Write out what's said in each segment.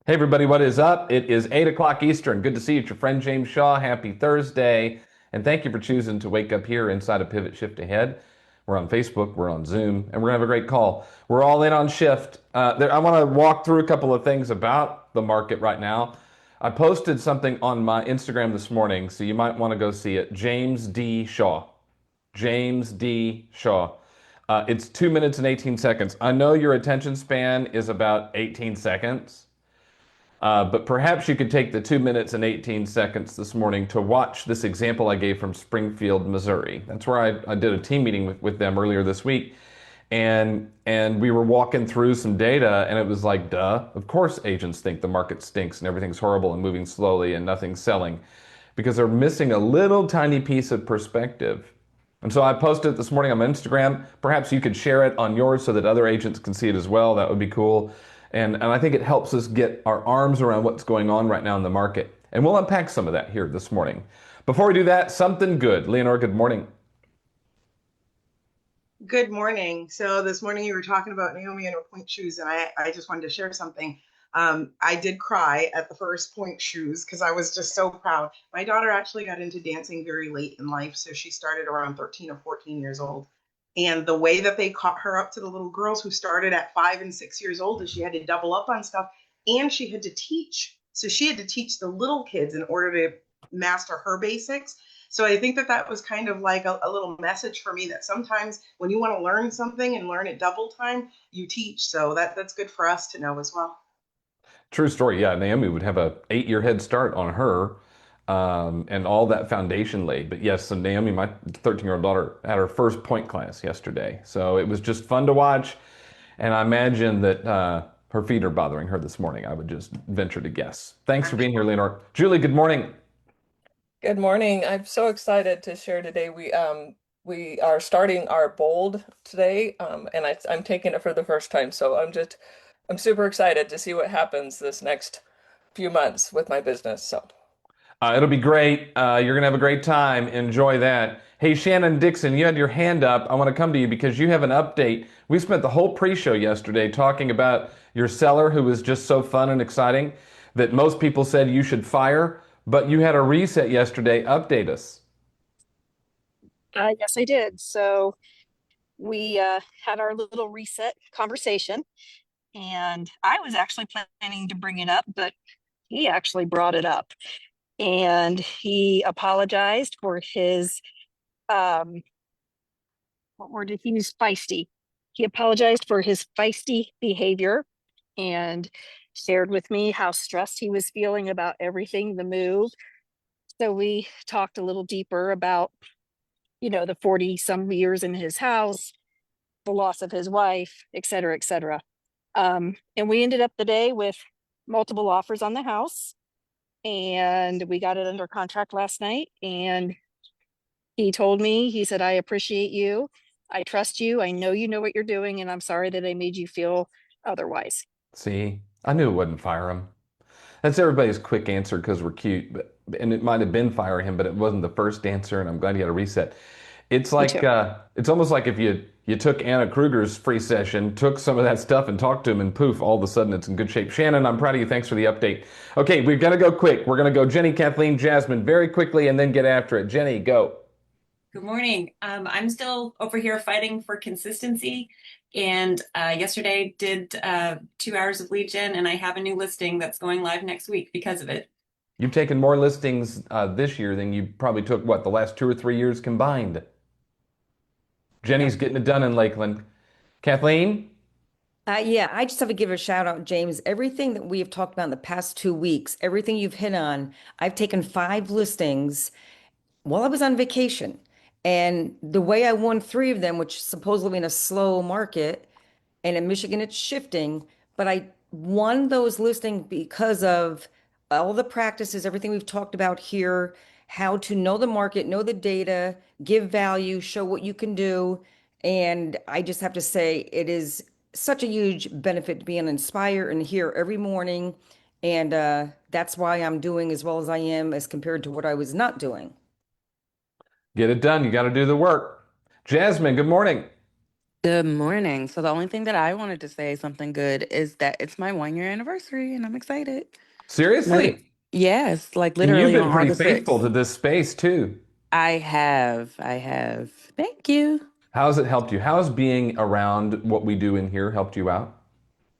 Hey everybody, what is up? It is 8 o'clock Eastern. Good to see you. It's your friend James Shaw. Happy Thursday. And thank you for choosing to wake up here inside of Pivot Shift Ahead. We're on Facebook, we're on Zoom, and we're going to have a great call. We're all in on shift. I want to walk through a couple of things about the market right now. I posted something on my Instagram this morning, so you might want to go see it. James D. Shaw. James D. Shaw. It's 2 minutes and 18 seconds. I know your attention span is about 18 seconds. But perhaps you could take the 2 minutes and 18 seconds this morning to watch this example I gave from Springfield, Missouri. That's where I did a team meeting with them earlier this week. And we were walking through some data, and it was like, duh, of course agents think the market stinks and everything's horrible and moving slowly and nothing's selling because they're missing a little tiny piece of perspective. And so I posted it this morning on my Instagram. Perhaps you could share it on yours so that other agents can see it as well. That would be cool. And I think it helps us get our arms around what's going on right now in the market. And we'll unpack some of that here this morning. Before we do that, something good. Leonore, good morning. Good morning. So this morning you were talking about Naomi and her point shoes, and I just wanted to share something. I did cry at the first point shoes because I was just so proud. My daughter actually got into dancing very late in life, so she started around 13 or 14 years old. And the way that they caught her up to the little girls who started at 5 and 6 years old is she had to double up on stuff and she had to teach. So she had to teach the little kids in order to master her basics. So I think that that was kind of like a little message for me that sometimes when you want to learn something and learn it double time, you teach. So that's good for us to know as well. True story. Yeah, Naomi would have a 8 year head start on her, and all that foundation laid. But yes, so Naomi, my 13-year-old daughter, had her first point class yesterday. So it was just fun to watch. And I imagine that her feet are bothering her this morning. I would just venture to guess. Thanks for I'm being here, sure. Leonore. Julie, good morning. Good morning. I'm so excited to share today. We are starting our bold today, and I'm taking it for the first time. So I'm super excited to see what happens this next few months with my business. So It'll be great. You're going to have a great time. Enjoy that. Hey, Shannon Dixon, you had your hand up. I want to come to you because you have an update. We spent the whole pre-show yesterday talking about your seller who was just so fun and exciting that most people said you should fire, but you had a reset yesterday. Update us. Yes, I did. So we had our little reset conversation, and I was actually planning to bring it up, but he actually brought it up, and he apologized for his um, what word did he use? Feisty. He apologized for his feisty behavior and shared with me how stressed he was feeling about everything, the move. So we talked a little deeper about, the 40 some years in his house, the loss of his wife, et cetera, et cetera. And we ended up the day with multiple offers on the house, and we got it under contract last night. And he told me, he said, I appreciate you. I trust you. I know you know what you're doing, and I'm sorry that I made you feel otherwise. See, I knew it wouldn't fire him. That's everybody's quick answer because we're cute, and it might have been fire him, but it wasn't the first answer, and I'm glad he had a reset. It's Me like too. it's almost like if you took Anna Kruger's free session, took some of that stuff and talked to him, and poof, all of a sudden it's in good shape. Shannon, I'm proud of you. Thanks for the update. Okay, we're gonna go quick. We're gonna go Jenny, Kathleen, Jasmine very quickly, and then get after it. Jenny, go. Good morning. I'm still over here fighting for consistency. And yesterday did 2 hours of lead gen, and I have a new listing that's going live next week because of it. You've taken more listings this year than you probably took, what, the last 2 or 3 years combined. Jenny's Yep. getting it done in Lakeland. Kathleen? Yeah, I just have to give a shout out, James. Everything that we have talked about in the past 2 weeks, everything you've hit on, I've taken 5 listings while I was on vacation. And the way I won 3 of them, which supposedly in a slow market, and in Michigan it's shifting, but I won those listings because of all the practices, everything we've talked about here, how to know the market, know the data, give value, show what you can do. And I just have to say, it is such a huge benefit to be an Inspire and here every morning. And that's why I'm doing as well as I am as compared to what I was not doing. Get it done. You got to do the work. Jasmine, good morning. Good morning. So the only thing that I wanted to say something good is that it's my 1 year anniversary and I'm excited. Liter- Seriously? yes, like And you've literally been on pretty August faithful 6th. to this space too. I have. Thank you. How has it helped you? How has being around what we do in here helped you out?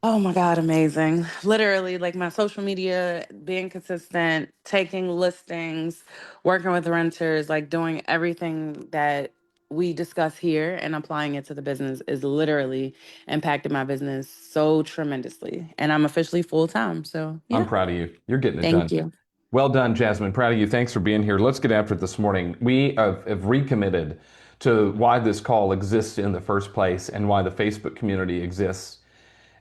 Oh my God, amazing. Literally, like my social media, being consistent, taking listings, working with renters, like doing everything that we discuss here and applying it to the business is literally impacted my business so tremendously. And I'm officially full time. So, I'm yeah, proud of you. You're getting it thank done. you. Well done, Jasmine. Proud of you. Thanks for being here. Let's get after it this morning. We have recommitted to why this call exists in the first place and why the Facebook community exists.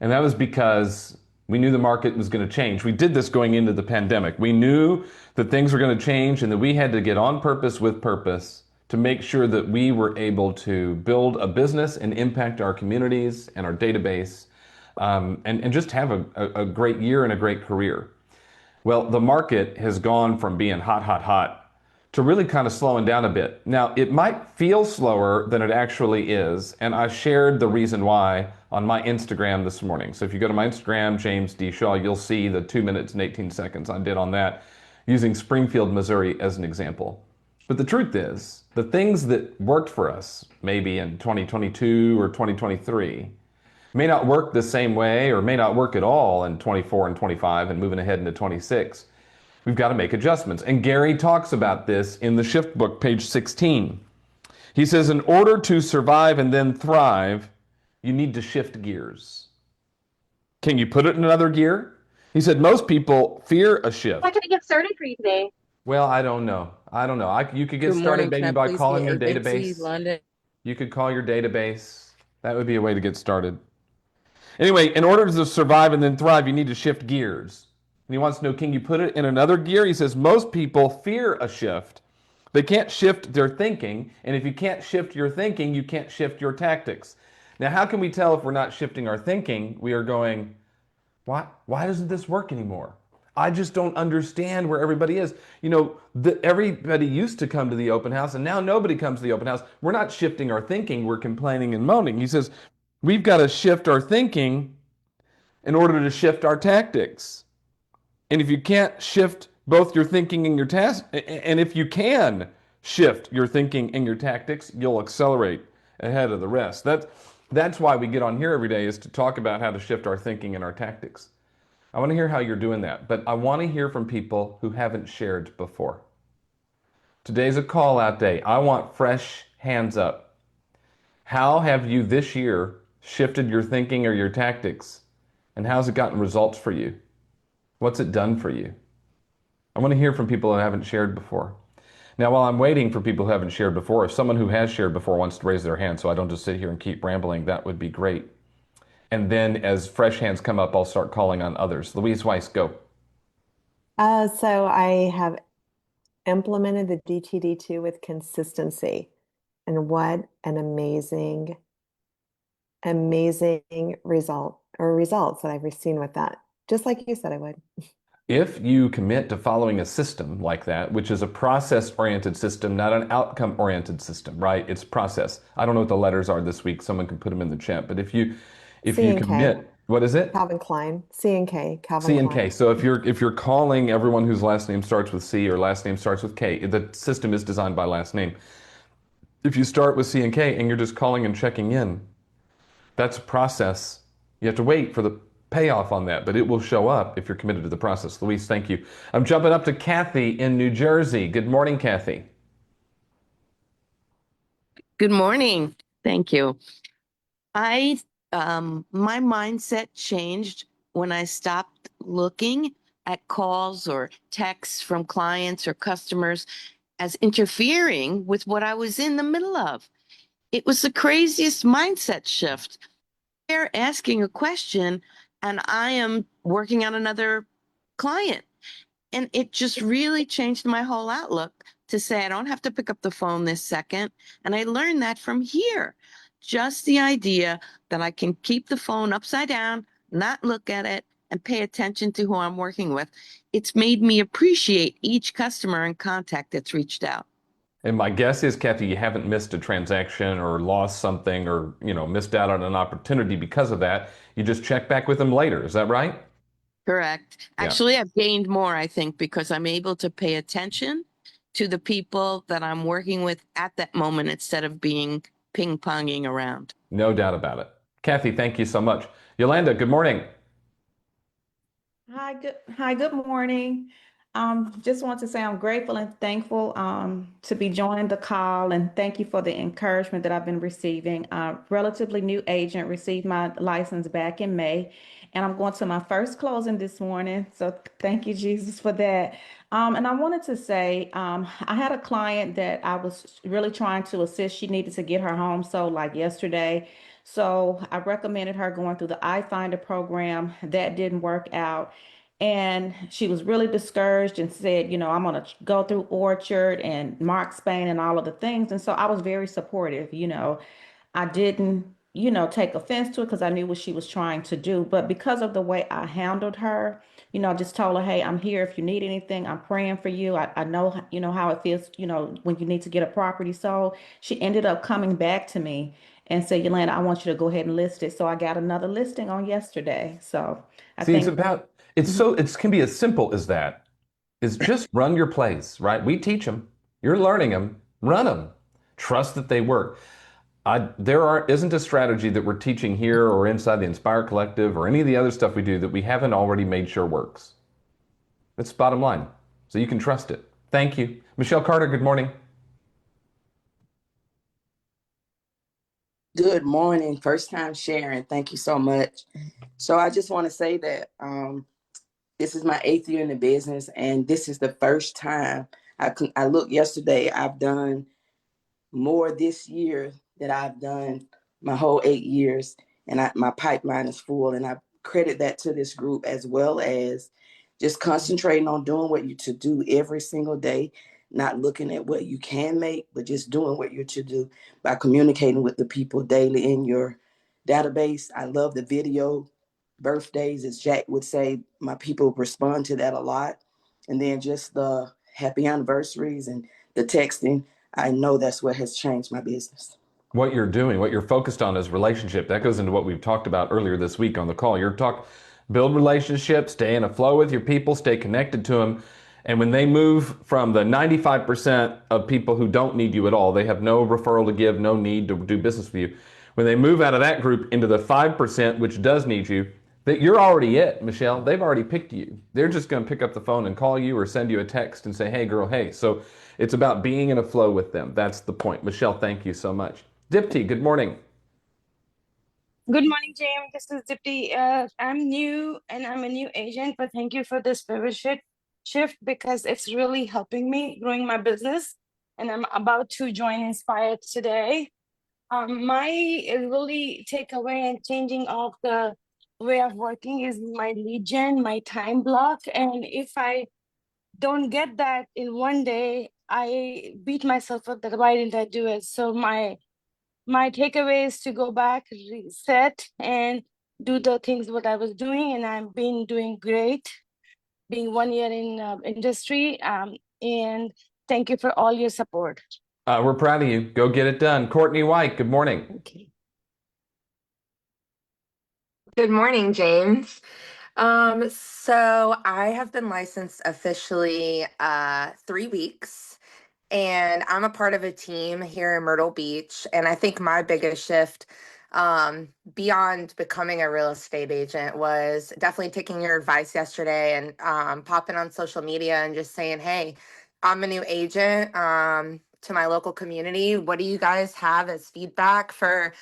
And that was because we knew the market was going to change. We did this going into the pandemic. We knew that things were going to change and that we had to get on purpose with purpose to make sure that we were able to build a business and impact our communities and our database, and just have a great year and a great career. Well, the market has gone from being hot, hot, hot to really kind of slowing down a bit. Now, it might feel slower than it actually is, and I shared the reason why on my Instagram this morning. So if you go to my Instagram, James D. Shaw, you'll see the 2 minutes and 18 seconds I did on that using Springfield, Missouri as an example. But the truth is, the things that worked for us, maybe in 2022 or 2023, may not work the same way or may not work at all in 24 and 25 and moving ahead into 26. We've got to make adjustments. And Gary talks about this in the Shift book, page 16. He says, in order to survive and then thrive, you need to shift gears. Can you put it in another gear? He said, most people fear a shift. What can I get started for you today? Well, I don't know. You could get Good started morning. Can maybe I by please calling get your 850 database. London? You could call your database. That would be a way to get started. Anyway, in order to survive and then thrive, you need to shift gears. And he wants to know, can you put it in another gear? He says, most people fear a shift. They can't shift their thinking. And if you can't shift your thinking, you can't shift your tactics. Now, how can we tell if we're not shifting our thinking? We are going, why doesn't this work anymore? I just don't understand where everybody is. Everybody used to come to the open house, and now nobody comes to the open house. We're not shifting our thinking, we're complaining and moaning. He says, we've got to shift our thinking in order to shift our tactics. And if you can't shift both your thinking and your task, and if you can shift your thinking and your tactics, you'll accelerate ahead of the rest. That's why we get on here every day, is to talk about how to shift our thinking and our tactics. I want to hear how you're doing that, but I want to hear from people who haven't shared before. Today's a call out day. I want fresh hands up. How have you this year shifted your thinking or your tactics? And how's it gotten results for you? What's it done for you? I want to hear from people who haven't shared before. Now, while I'm waiting for people who haven't shared before, if someone who has shared before wants to raise their hand so I don't just sit here and keep rambling, that would be great. And then as fresh hands come up, I'll start calling on others. Louise Weiss, go. So I have implemented the DTD2 with consistency. And what an amazing, amazing results that I've seen with that. Just like you said I would. If you commit to following a system like that, which is a process-oriented system, not an outcome-oriented system, right? It's process. I don't know what the letters are this week. Someone can put them in the chat. But if you C&K. commit, what is it? Calvin Klein. C&K. Calvin C and Klein. K. So if you're calling everyone whose last name starts with C or last name starts with K, the system is designed by last name. If you start with C and K and you're just calling and checking in, that's a process. You have to wait for the payoff on that, but it will show up if you're committed to the process. Louise, thank you. I'm jumping up to Kathy in New Jersey. Good morning, Kathy. Good morning. Thank you. I my mindset changed when I stopped looking at calls or texts from clients or customers as interfering with what I was in the middle of. It was the craziest mindset shift. They're asking a question and I am working on another client. And it just really changed my whole outlook to say, I don't have to pick up the phone this second. And I learned that from here. Just the idea that I can keep the phone upside down, not look at it, and pay attention to who I'm working with. It's made me appreciate each customer and contact that's reached out. And my guess is, Kathy, you haven't missed a transaction or lost something or, missed out on an opportunity because of that. You just check back with them later. Is that right? Correct. Yeah. Actually, I've gained more, I think, because I'm able to pay attention to the people that I'm working with at that moment instead of being ping-ponging around. No doubt about it. Kathy, thank you so much. Yolanda, good morning. Good morning. Just want to say I'm grateful and thankful to be joining the call, and thank you for the encouragement that I've been receiving. Relatively new agent, received my license back in May, and I'm going to my first closing this morning. So thank you, Jesus, for that. And I wanted to say, I had a client that I was really trying to assist. She needed to get her home sold like yesterday. So I recommended her going through the iFinder program. That didn't work out. And she was really discouraged and said, I'm going to go through Orchard and Mark Spain and all of the things. And so I was very supportive. I didn't, take offense to it because I knew what she was trying to do. But because of the way I handled her, I just told her, hey, I'm here if you need anything. I'm praying for you. I know, how it feels, when you need to get a property sold. She ended up coming back to me and said, Yolanda, I want you to go ahead and list it. So I got another listing on yesterday. So I See, think. it can be as simple as that. Is just run your plays, right? We teach them. You're learning them. Run them. Trust that they work. Isn't a strategy that we're teaching here or inside the Inspire Collective or any of the other stuff we do that we haven't already made sure works. That's bottom line. So you can trust it. Thank you. Michelle Carter, good morning. Good morning. First time sharing. Thank you so much. So I just want to say that this is my 8th year in the business, and this is the first time I looked yesterday. I've done more this year than I've done my whole 8 years, and my pipeline is full. And I credit that to this group, as well as just concentrating on doing what you to do every single day, not looking at what you can make, but just doing what you're to do by communicating with the people daily in your database. I love the video birthdays, as Jack would say. My people respond to that a lot. And then just the happy anniversaries and the texting. I know that's what has changed my business. What you're doing, what you're focused on is relationship. That goes into what we've talked about earlier this week on the call. Build relationships, stay in a flow with your people, stay connected to them. And when they move from the 95% of people who don't need you at all, they have no referral to give, no need to do business with you. When they move out of that group into the 5%, which does need you, that you're already it, Michelle. They've already picked you. They're just going to pick up the phone and call you or send you a text and say, hey, girl, hey. So it's about being in a flow with them. That's the point. Michelle, thank you so much. Dipti, good morning. Good morning, James. This is Dipti. I'm new and I'm a new agent, but thank you for this pivot shift because it's really helping me growing my business. And I'm about to join Inspire today. My really takeaway and changing of the way of working is my lead gen, my time block. And if I don't get that in one day, I beat myself up that why didn't I do it? So my takeaway is to go back, reset, and do the things what I was doing, and I've been doing great, being 1 year in industry. And thank you for all your support. We're proud of you. Go get it done. Courtney White, good morning. Okay. Good morning, James. So I have been licensed officially 3 weeks, and I'm a part of a team here in Myrtle Beach. And I think my biggest shift beyond becoming a real estate agent was definitely taking your advice yesterday and popping on social media and just saying, hey, I'm a new agent to my local community. What do you guys have as feedback for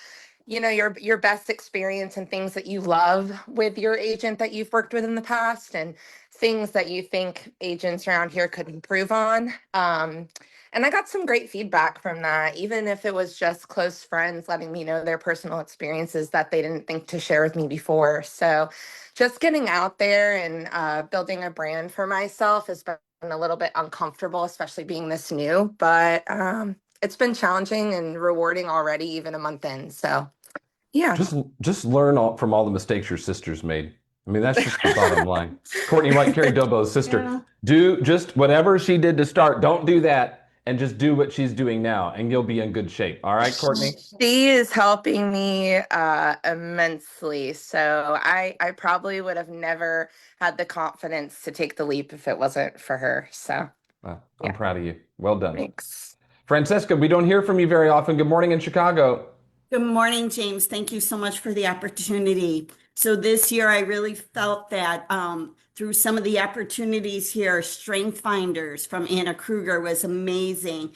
your best experience and things that you love with your agent that you've worked with in the past and things that you think agents around here could improve on. And I got some great feedback from that, even if it was just close friends letting me know their personal experiences that they didn't think to share with me before. So just getting out there and building a brand for myself has been a little bit uncomfortable, especially being this new, but it's been challenging and rewarding already, even a month in. So yeah. Just learn from all the mistakes your sister's made. I mean, that's just the bottom line. Courtney White, Carrie Dobo's sister. Yeah. Do just whatever she did to start. Don't do that and just do what she's doing now, and you'll be in good shape. All right, Courtney? She is helping me immensely. So I probably would have never had the confidence to take the leap if it wasn't for her. So I'm yeah, proud of you. Well done. thanks. Francesca, we don't hear from you very often. Good morning in Chicago. Good morning, James. Thank you so much for the opportunity. So this year, I really felt that through some of the opportunities here, Strength Finders from Anna Kruger was amazing.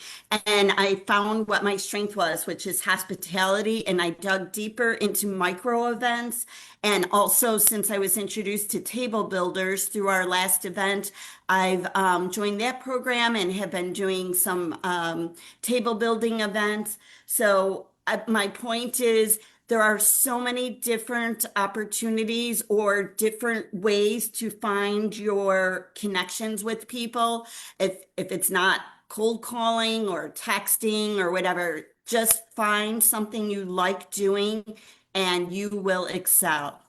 And I found what my strength was, which is hospitality. And I dug deeper into micro events. And also, since I was introduced to Table Builders through our last event, I've joined that program and have been doing some table building events. So my point is there are so many different opportunities or different ways to find your connections with people. If it's not cold calling or texting or whatever, just find something you like doing and you will excel.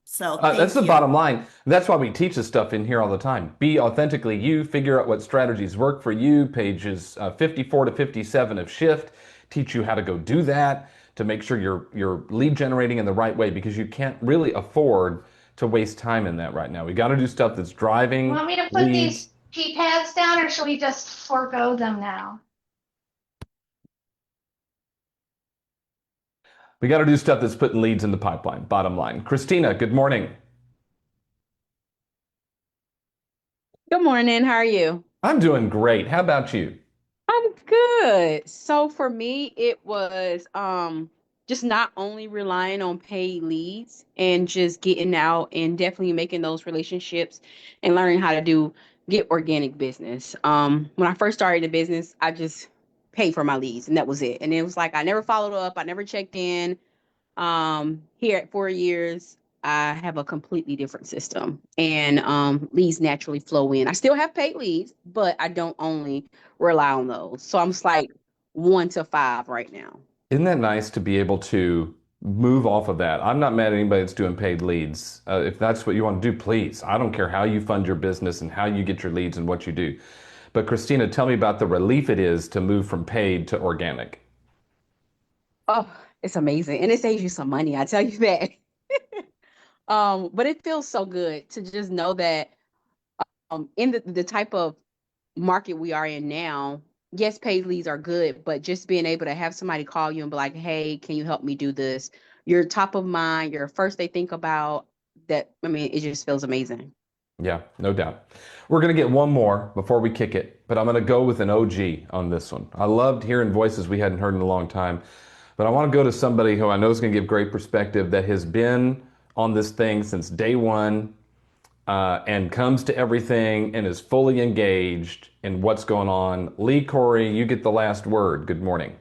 So That's thank the you. bottom line. That's why we teach this stuff in here all the time. Be authentically you, figure out what strategies work for you. Pages 54 to 57 of Shift teach you how to go do that to make sure you're lead generating in the right way, because you can't really afford to waste time in that right now. We got to do stuff that's driving Want me to put leads. these pads down, or should we just forego them now? We got to do stuff that's putting leads in the pipeline, bottom line. Christina, good morning. Good morning. How are you? I'm doing great. How about you? I'm good. So for me, it was just not only relying on paid leads and just getting out and definitely making those relationships and learning how to get organic business. When I first started the business, I just paid for my leads and that was it. And it was like I never followed up, I never checked in. Here at 4 years, I have a completely different system and leads naturally flow in. I still have paid leads, but I don't only rely on those. So I'm just like 1 to 5 right now. Isn't that nice to be able to move off of that? I'm not mad at anybody that's doing paid leads. If that's what you want to do, please. I don't care how you fund your business and how you get your leads and what you do. But Christina, tell me about the relief it is to move from paid to organic. Oh, it's amazing. And it saves you some money, I tell you that. But it feels so good to just know that in the type of market we are in now, yes, paid leads are good, but just being able to have somebody call you and be like, hey, can you help me do this? You're top of mind, you're first they think about that. I mean, it just feels amazing. Yeah, no doubt. We're going to get one more before we kick it, but I'm going to go with an OG on this one. I loved hearing voices we hadn't heard in a long time, but I want to go to somebody who I know is going to give great perspective, that has been on this thing since day one, and comes to everything and is fully engaged in what's going on. Lee Corey, you get the last word. Good morning.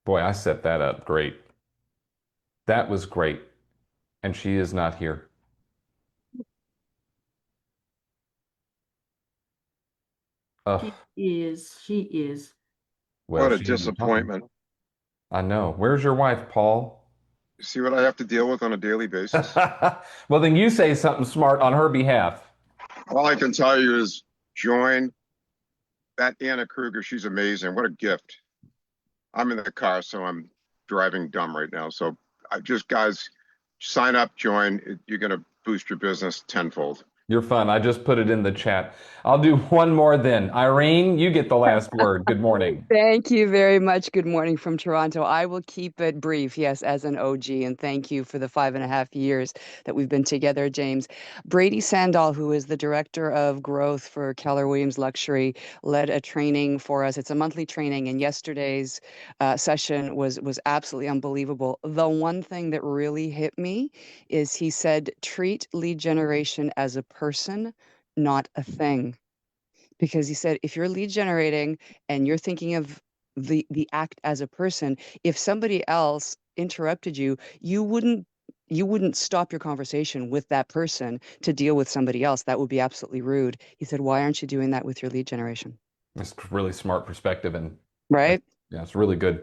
Boy, I set that up great. That was great. And she is not here. Ugh. She is. Well, What a she isn't talking. disappointment. I know. Where's your wife, Paul? You see what I have to deal with on a daily basis? Well, then you say something smart on her behalf. All I can tell you is join that Anna Kruger. She's amazing. What a gift. I'm in the car, so I'm driving dumb right now. So guys, sign up, join. You're going to boost your business tenfold. You're fun. I just put it in the chat. I'll do one more then. Irene, you get the last word. Good morning. Thank you very much. Good morning from Toronto. I will keep it brief, yes, as an OG, and thank you for the 5.5 years that we've been together, James. Brady Sandall, who is the director of growth for Keller Williams Luxury, led a training for us. It's a monthly training, and yesterday's session was absolutely unbelievable. The one thing that really hit me is he said, treat lead generation as a person, not a thing. Because he said, if you're lead generating and you're thinking of the act as a person, if somebody else interrupted you, you wouldn't stop your conversation with that person to deal with somebody else. That would be absolutely rude. He said, why aren't you doing that with your lead generation? That's really smart perspective, and right? Yeah, it's really good.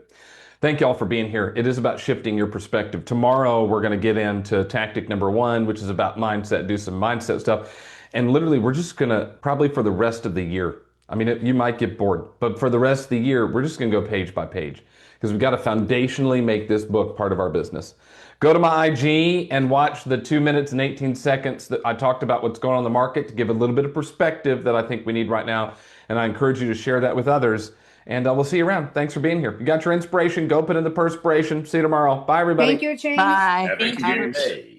Thank you all for being here. It is about shifting your perspective. Tomorrow, we're going to get into tactic number 1, which is about mindset, do some mindset stuff. And literally, we're just going to, probably for the rest of the year, I mean, you might get bored, but for the rest of the year, we're just going to go page by page because we've got to foundationally make this book part of our business. Go to my IG and watch the 2 minutes and 18 seconds that I talked about what's going on in the market to give a little bit of perspective that I think we need right now. And I encourage you to share that with others. And we'll see you around. Thanks for being here. You got your inspiration. Go put in the perspiration. See you tomorrow. Bye, everybody. Thank you, James. Bye. Thank you, James.